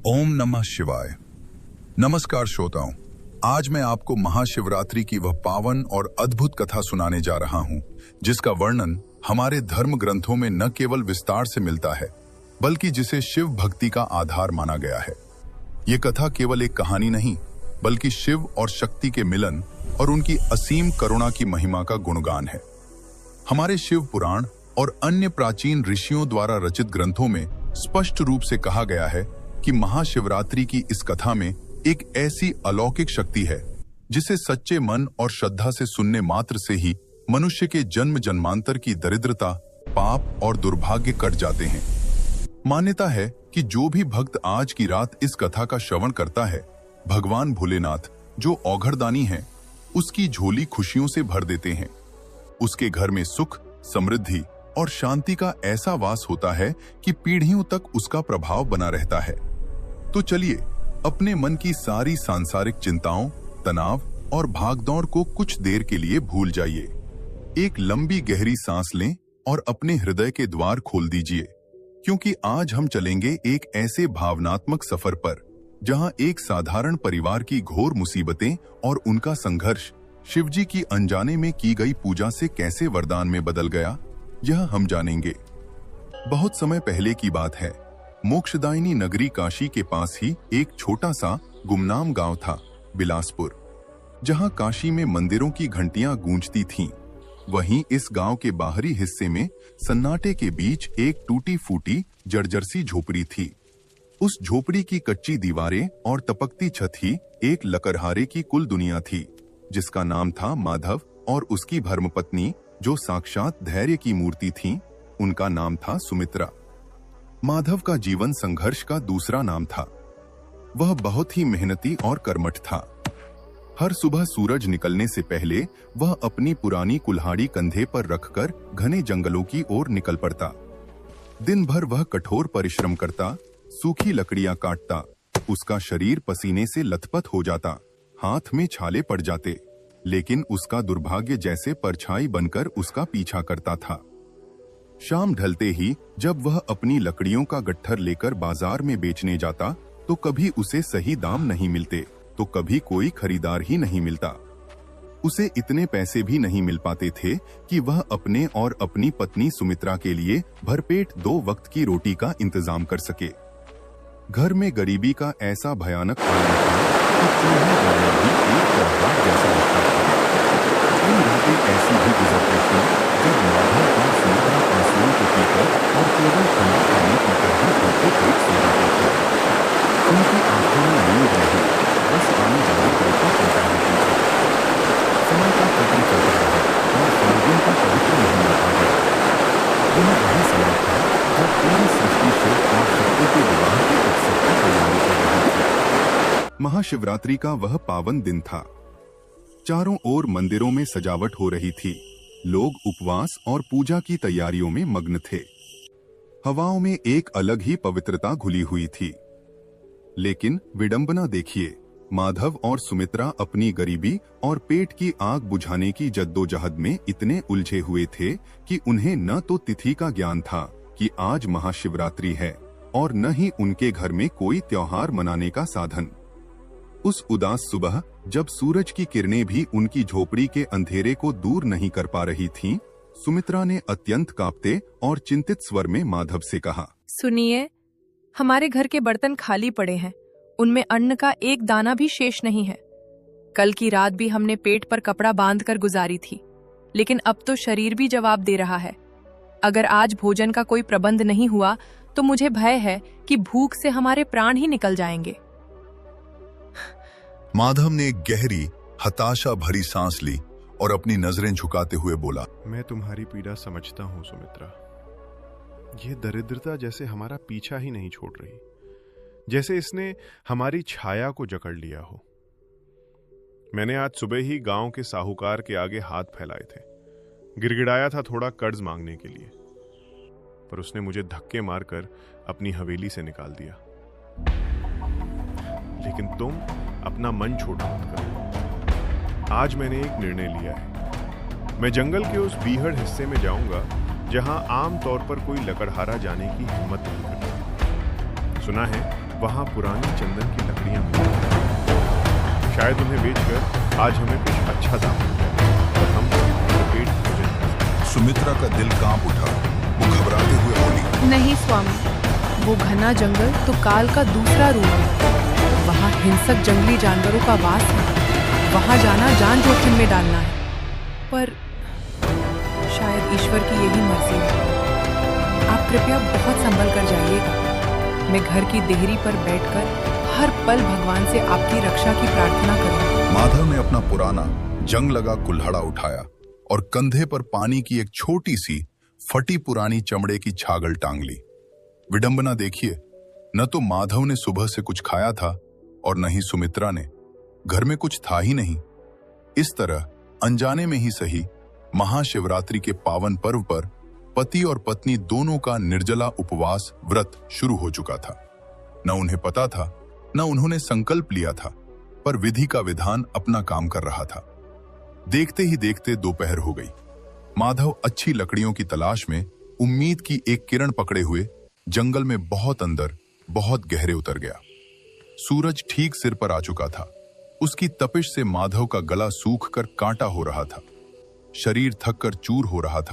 ओम नमः शिवाय। नमस्कार श्रोताओं, आज मैं आपको महाशिवरात्रि की वह पावन और अद्भुत कथा सुनाने जा रहा हूं, जिसका वर्णन हमारे धर्म ग्रंथों में न केवल विस्तार से मिलता है, बल्कि जिसे शिव भक्ति का आधार माना गया है। ये कथा केवल एक कहानी नहीं, बल्कि शिव और शक्ति के मिलन और उनकी असीम करुणा की महिमा का गुणगान है। हमारे शिव पुराण और अन्य प्राचीन ऋषियों द्वारा रचित ग्रंथों में स्पष्ट रूप से कहा गया है कि महाशिवरात्रि की इस कथा में एक ऐसी अलौकिक शक्ति है जिसे सच्चे मन और श्रद्धा से सुनने मात्र से ही मनुष्य के जन्म जन्मांतर की दरिद्रता, पाप और दुर्भाग्य कट जाते हैं। मान्यता है कि जो भी भक्त आज की रात इस कथा का श्रवण करता है, भगवान भोलेनाथ जो औघड़दानी है, उसकी झोली खुशियों से भर देते हैं। उसके घर में सुख, समृद्धि और शांति का ऐसा वास होता है कि पीढ़ियों तक उसका प्रभाव बना रहता है। तो चलिए अपने मन की सारी सांसारिक चिंताओं, तनाव और भागदौड़ को कुछ देर के लिए भूल जाइए। एक लंबी गहरी सांस लें और अपने हृदय के द्वार खोल दीजिए, क्योंकि आज हम चलेंगे एक ऐसे भावनात्मक सफर पर जहां एक साधारण परिवार की घोर मुसीबतें और उनका संघर्ष शिवजी की अनजाने में की गई पूजा से कैसे वरदान में बदल गया, यह हम जानेंगे। बहुत समय पहले की बात है। मोक्षदायिनी नगरी काशी के पास ही एक छोटा सा गुमनाम गांव था, बिलासपुर, जहां काशी में मंदिरों की घंटियां गूंजती थीं। वहीं इस गांव के बाहरी हिस्से में सन्नाटे के बीच एक टूटी फूटी जर्जर सी झोपड़ी थी। उस झोपड़ी की कच्ची दीवारें और तपकती छत ही एक लकड़हारे की कुल दुनिया थी, जिसका नाम था माधव, और उसकी धर्मपत्नी जो साक्षात धैर्य की मूर्ति थीं, उनका नाम था सुमित्रा। माधव का जीवन संघर्ष का दूसरा नाम था। वह बहुत ही मेहनती और कर्मठ था। हर सुबह सूरज निकलने से पहले वह अपनी पुरानी कुल्हाड़ी कंधे पर रखकर घने जंगलों की ओर निकल पड़ता। दिन भर वह कठोर परिश्रम करता, सूखी लकड़ियां काटता। उसका शरीर पसीने से लथपथ हो जाता, हाथ में छाले पड़ जाते, लेकिन उसका दुर्भाग्य जैसे परछाई बनकर उसका पीछा करता था। शाम ढलते ही जब वह अपनी लकड़ियों का गट्ठर लेकर बाजार में बेचने जाता, तो कभी उसे सही दाम नहीं मिलते, तो कभी कोई खरीदार ही नहीं मिलता। उसे इतने पैसे भी नहीं मिल पाते थे कि वह अपने और अपनी पत्नी सुमित्रा के लिए भरपेट 2 वक्त की रोटी का इंतजाम कर सके। घर में गरीबी का ऐसा भयानक आलम था कि चूल्हा जलाना भी एक त्योहार जैसा लगता था। इन रातें ऐसी भी गुजरती थी जब माधव और सुमित्रा आंसुओं को पीकर और केवल ठंडा पानी पीकर ही भूखे पेट सो जाते थे। उनकी आंखों में नींद नहीं, बस आने जाने की चिंता होती थी। समय का चक्र चलता रहा और फाल्गुन का पवित्र महीना आ गया। यह वही समय था जब पूरी सृष्टि शिव और शक्ति के विवाह के उत्सव की तैयारी कर रही थी। महाशिवरात्रि का वह पावन दिन था। चारों ओर मंदिरों में सजावट हो रही थी। लोग उपवास और पूजा की तैयारियों में मग्न थे। हवाओं में एक अलग ही पवित्रता घुली हुई थी। लेकिन विडंबना देखिए, माधव और सुमित्रा अपनी गरीबी और पेट की आग बुझाने की जद्दोजहद में इतने उलझे हुए थे कि उन्हें न तो तिथि का ज्ञान था कि आज महाशिवरात्रि है, और न ही उनके घर में कोई त्योहार मनाने का साधन। उस उदास सुबह जब सूरज की किरणें भी उनकी झोपड़ी के अंधेरे को दूर नहीं कर पा रही थीं, सुमित्रा ने अत्यंत कांपते और चिंतित स्वर में माधव से कहा, सुनिए, हमारे घर के बर्तन खाली पड़े हैं, उनमें अन्न का एक दाना भी शेष नहीं है। कल की रात भी हमने पेट पर कपड़ा बांधकर गुजारी थी, लेकिन अब तो शरीर भी जवाब दे रहा है। अगर आज भोजन का कोई प्रबंध नहीं हुआ तो मुझे भय है कि भूख से हमारे प्राण ही निकल जाएंगे। माधव ने एक गहरी हताशा भरी सांस ली और अपनी नजरें झुकाते हुए बोला, मैं तुम्हारी पीड़ा समझता हूँ सुमित्रा। यह दरिद्रता जैसे हमारा पीछा ही नहीं छोड़ रही, जैसे इसने हमारी छाया को जकड़ लिया हो। मैंने आज सुबह ही गांव के साहूकार के आगे हाथ फैलाए थे, गिड़गिड़ाया था थोड़ा कर्ज मांगने के लिए, पर उसने मुझे धक्के मारकर अपनी हवेली से निकाल दिया। लेकिन तुम अपना मन छोटा मत करो। आज मैंने एक निर्णय लिया है। मैं जंगल के उस बीहड़ हिस्से में जाऊंगा जहां आम तौर पर कोई लकड़हारा जाने की हिम्मत नहीं करता। सुना है वहां पुरानी चंदन की लकड़ियां मिली। शायद उन्हें बेचकर आज हमें कुछ अच्छा दाम मिल जाए और हम पेट भोजन कर सकें। सुमित्रा का दिल कांप उठा। वो घबराते हुए बोली, नहीं स्वामी, वो घना जंगल तो काल का दूसरा रूप है। वहाँ हिंसक जंगली जानवरों का वास है। वहाँ जाना जान जोखिम में डालना है। पर शायद ईश्वर की यही मर्जी है। आप कृपया बहुत संभल कर जाइएगा। मैं घर की देहरी पर बैठकर हर पल भगवान से आपकी रक्षा की प्रार्थना करूंगा। माधव ने अपना पुराना जंग लगा कुल्हाड़ा उठाया और कंधे पर पानी की एक छोटी सी फटी पुरानी चमड़े की छागल टांग ली। विडंबना देखिए, न तो माधव ने सुबह से कुछ खाया था और न ही सुमित्रा ने। घर में कुछ था ही नहीं। इस तरह अनजाने में ही सही महाशिवरात्रि के पावन पर्व पर पति और पत्नी दोनों का निर्जला उपवास व्रत शुरू हो चुका था। न उन्हें पता था, न उन्होंने संकल्प लिया था, पर विधि का विधान अपना काम कर रहा था। देखते ही देखते दोपहर हो गई। माधव अच्छी लकड़ियों की तलाश में उम्मीद की एक किरण पकड़े हुए जंगल में बहुत अंदर, बहुत गहरे उतर गया। सूरज ठीक सिर पर आ चुका था। उसकी तपिश से माधव का गला सूख कर कांटा हो रहा था। शरीर थक कर चूर हो रहा था।